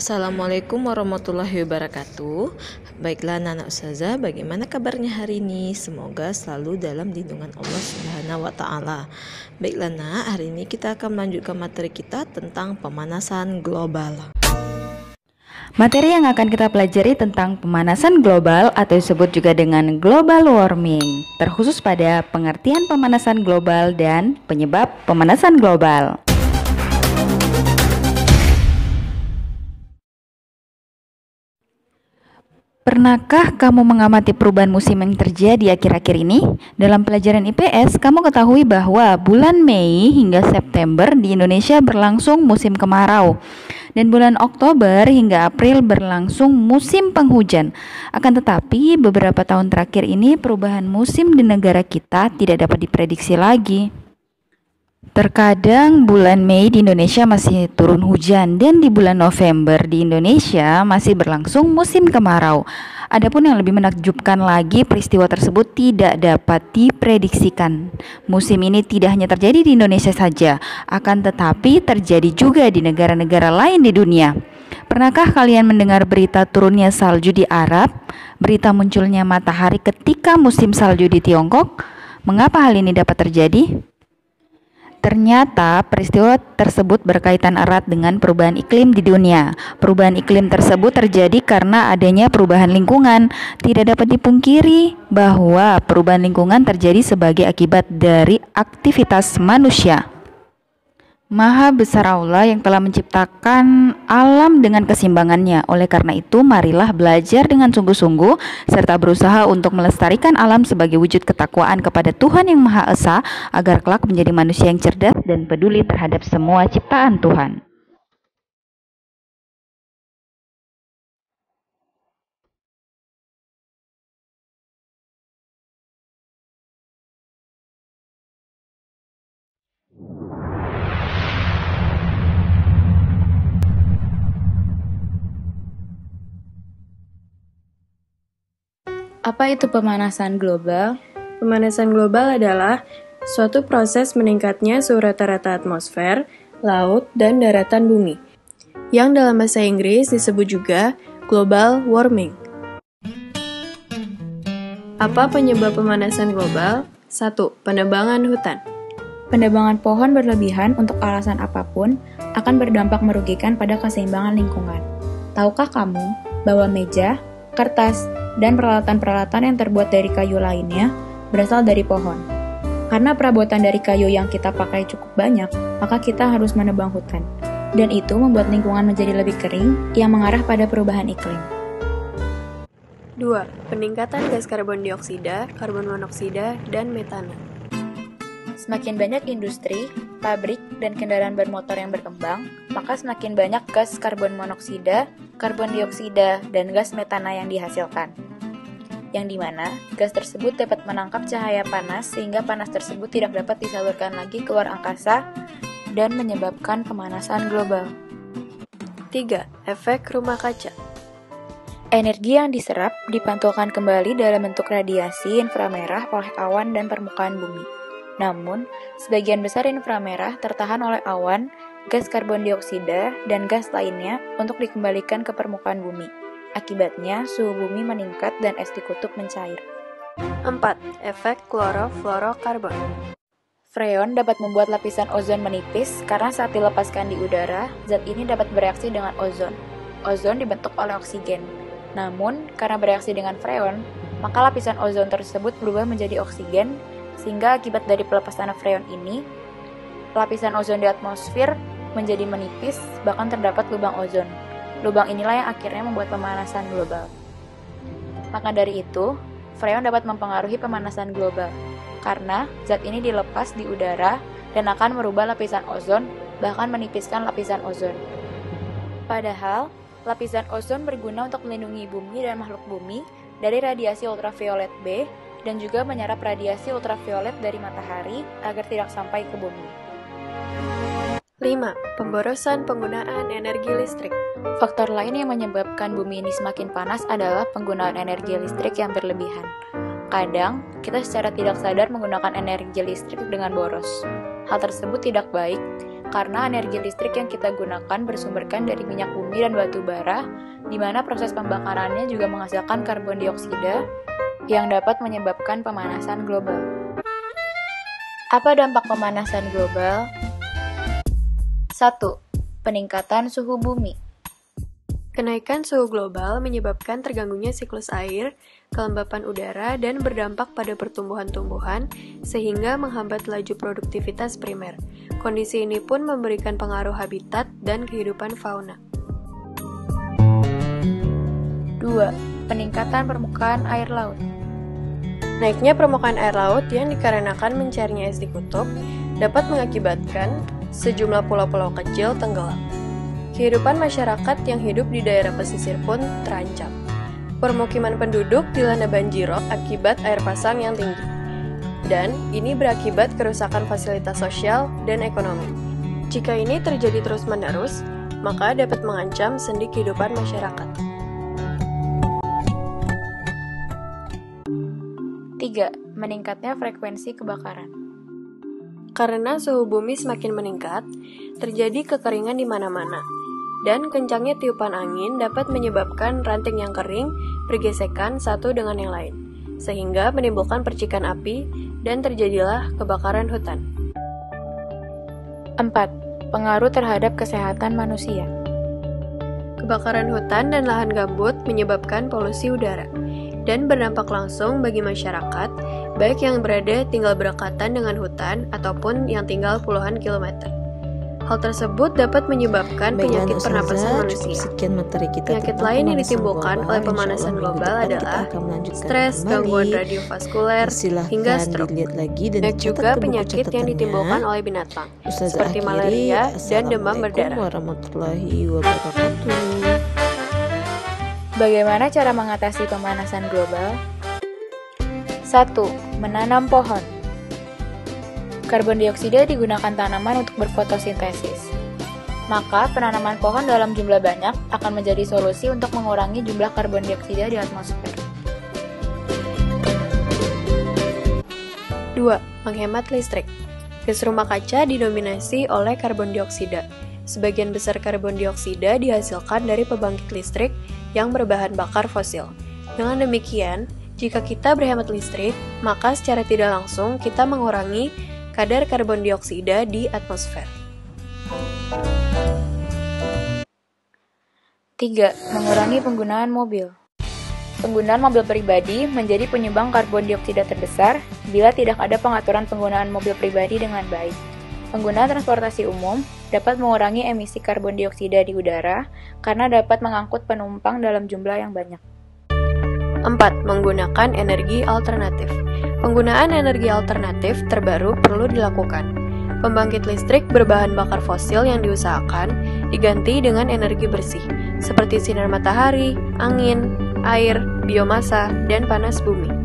Assalamualaikum warahmatullahi wabarakatuh. Baiklah Nana Ustazah, bagaimana kabarnya hari ini? Semoga selalu dalam lindungan Allah Subhanahu wa taala. Baiklah Nak, hari ini kita akan melanjutkan materi kita tentang pemanasan global. Materi yang akan kita pelajari tentang pemanasan global atau disebut juga dengan global warming, terkhusus pada pengertian pemanasan global dan penyebab pemanasan global. Pernahkah kamu mengamati perubahan musim yang terjadi akhir-akhir ini? Dalam pelajaran IPS, kamu ketahui bahwa bulan Mei hingga September di Indonesia berlangsung musim kemarau, dan bulan Oktober hingga April berlangsung musim penghujan. Akan tetapi, beberapa tahun terakhir ini perubahan musim di negara kita tidak dapat diprediksi lagi. Terkadang bulan Mei di Indonesia masih turun hujan dan di bulan November di Indonesia masih berlangsung musim kemarau. Adapun yang lebih menakjubkan lagi, peristiwa tersebut tidak dapat diprediksikan. Musim ini tidak hanya terjadi di Indonesia saja, akan tetapi terjadi juga di negara-negara lain di dunia. Pernahkah kalian mendengar berita turunnya salju di Arab? Berita munculnya matahari ketika musim salju di Tiongkok? Mengapa hal ini dapat terjadi? Ternyata peristiwa tersebut berkaitan erat dengan perubahan iklim di dunia. Perubahan iklim tersebut terjadi karena adanya perubahan lingkungan. Tidak dapat dipungkiri bahwa perubahan lingkungan terjadi sebagai akibat dari aktivitas manusia. Maha besar Allah yang telah menciptakan alam dengan keseimbangannya. Oleh karena itu, marilah belajar dengan sungguh-sungguh serta berusaha untuk melestarikan alam sebagai wujud ketakwaan kepada Tuhan yang Maha Esa, agar kelak menjadi manusia yang cerdas dan peduli terhadap semua ciptaan Tuhan. Apa itu pemanasan global? Pemanasan global adalah suatu proses meningkatnya suhu rata-rata atmosfer, laut, dan daratan bumi, yang dalam bahasa Inggris disebut juga global warming. Apa penyebab pemanasan global? 1. Penebangan hutan. Penebangan pohon berlebihan untuk alasan apapun akan berdampak merugikan pada keseimbangan lingkungan. Tahukah kamu bahwa meja, kertas, dan peralatan-peralatan yang terbuat dari kayu lainnya berasal dari pohon? Karena perabotan dari kayu yang kita pakai cukup banyak, maka kita harus menebang hutan. Dan itu membuat lingkungan menjadi lebih kering yang mengarah pada perubahan iklim. 2. Peningkatan gas karbon dioksida, karbon monoksida, dan metana. Semakin banyak industri, pabrik, dan kendaraan bermotor yang berkembang, maka semakin banyak gas karbon monoksida, karbon dioksida, dan gas metana yang dihasilkan. Yang dimana gas tersebut dapat menangkap cahaya panas sehingga panas tersebut tidak dapat disalurkan lagi keluar angkasa dan menyebabkan pemanasan global. 3. Efek rumah kaca. Energi yang diserap dipantulkan kembali dalam bentuk radiasi inframerah oleh awan dan permukaan bumi. Namun, sebagian besar inframerah tertahan oleh awan, gas karbon dioksida, dan gas lainnya untuk dikembalikan ke permukaan bumi. Akibatnya, suhu bumi meningkat dan es di kutub mencair. 4. Efek klorofluorokarbon. Freon dapat membuat lapisan ozon menipis karena saat dilepaskan di udara, zat ini dapat bereaksi dengan ozon. Ozon dibentuk oleh oksigen. Namun, karena bereaksi dengan freon, maka lapisan ozon tersebut berubah menjadi oksigen, sehingga akibat dari pelepasan freon ini, lapisan ozon di atmosfer menjadi menipis, bahkan terdapat lubang ozon. Lubang inilah yang akhirnya membuat pemanasan global. Maka dari itu, freon dapat mempengaruhi pemanasan global, karena zat ini dilepas di udara dan akan merubah lapisan ozon, bahkan menipiskan lapisan ozon. Padahal, lapisan ozon berguna untuk melindungi bumi dan makhluk bumi dari radiasi ultraviolet B, dan juga menyerap radiasi ultraviolet dari matahari agar tidak sampai ke bumi. 5. Pemborosan penggunaan energi listrik. Faktor lain yang menyebabkan bumi ini semakin panas adalah penggunaan energi listrik yang berlebihan. Kadang, kita secara tidak sadar menggunakan energi listrik dengan boros. Hal tersebut tidak baik, karena energi listrik yang kita gunakan bersumberkan dari minyak bumi dan batu bara, di mana proses pembakarannya juga menghasilkan karbon dioksida yang dapat menyebabkan pemanasan global. Apa dampak pemanasan global? 1. Peningkatan suhu bumi. Kenaikan suhu global menyebabkan terganggunya siklus air, kelembapan udara, dan berdampak pada pertumbuhan tumbuhan, sehingga menghambat laju produktivitas primer. Kondisi ini pun memberikan pengaruh habitat dan kehidupan fauna. 2. Peningkatan permukaan air laut. Naiknya permukaan air laut yang dikarenakan mencairnya es di kutub dapat mengakibatkan sejumlah pulau-pulau kecil tenggelam. Kehidupan masyarakat yang hidup di daerah pesisir pun terancam. Permukiman penduduk dilanda banjirop akibat air pasang yang tinggi. Dan ini berakibat kerusakan fasilitas sosial dan ekonomi. Jika ini terjadi terus-menerus, maka dapat mengancam sendi kehidupan masyarakat. 3. Meningkatnya frekuensi kebakaran. Karena suhu bumi semakin meningkat, terjadi kekeringan di mana-mana. Dan kencangnya tiupan angin dapat menyebabkan ranting yang kering bergesekan satu dengan yang lain, sehingga menimbulkan percikan api dan terjadilah kebakaran hutan. 4. Pengaruh terhadap kesehatan manusia. Kebakaran hutan dan lahan gambut menyebabkan polusi udara dan berdampak langsung bagi masyarakat, baik yang berada tinggal berdekatan dengan hutan ataupun yang tinggal puluhan kilometer. Hal tersebut dapat menyebabkan penyakit pernapasan manusia. Penyakit lain yang ditimbulkan oleh pemanasan global adalah stres, gangguan radiovaskuler, hingga stroke. Dan juga penyakit yang ditimbulkan oleh binatang, seperti malaria dan demam berdarah. Bagaimana cara mengatasi pemanasan global? 1. Menanam pohon. Karbon dioksida digunakan tanaman untuk berfotosintesis. Maka, penanaman pohon dalam jumlah banyak akan menjadi solusi untuk mengurangi jumlah karbon dioksida di atmosfer. 2. Menghemat listrik. Gas rumah kaca didominasi oleh karbon dioksida. Sebagian besar karbon dioksida dihasilkan dari pembangkit listrik yang berbahan bakar fosil. Dengan demikian, jika kita berhemat listrik, maka secara tidak langsung kita mengurangi kadar karbon dioksida di atmosfer. 3. Mengurangi penggunaan mobil. Penggunaan mobil pribadi menjadi penyumbang karbon dioksida terbesar bila tidak ada pengaturan penggunaan mobil pribadi dengan baik. Penggunaan transportasi umum dapat mengurangi emisi karbon dioksida di udara karena dapat mengangkut penumpang dalam jumlah yang banyak. 4. Menggunakan energi alternatif. Penggunaan energi alternatif terbaru perlu dilakukan. Pembangkit listrik berbahan bakar fosil yang diusahakan diganti dengan energi bersih, seperti sinar matahari, angin, air, biomasa, dan panas bumi.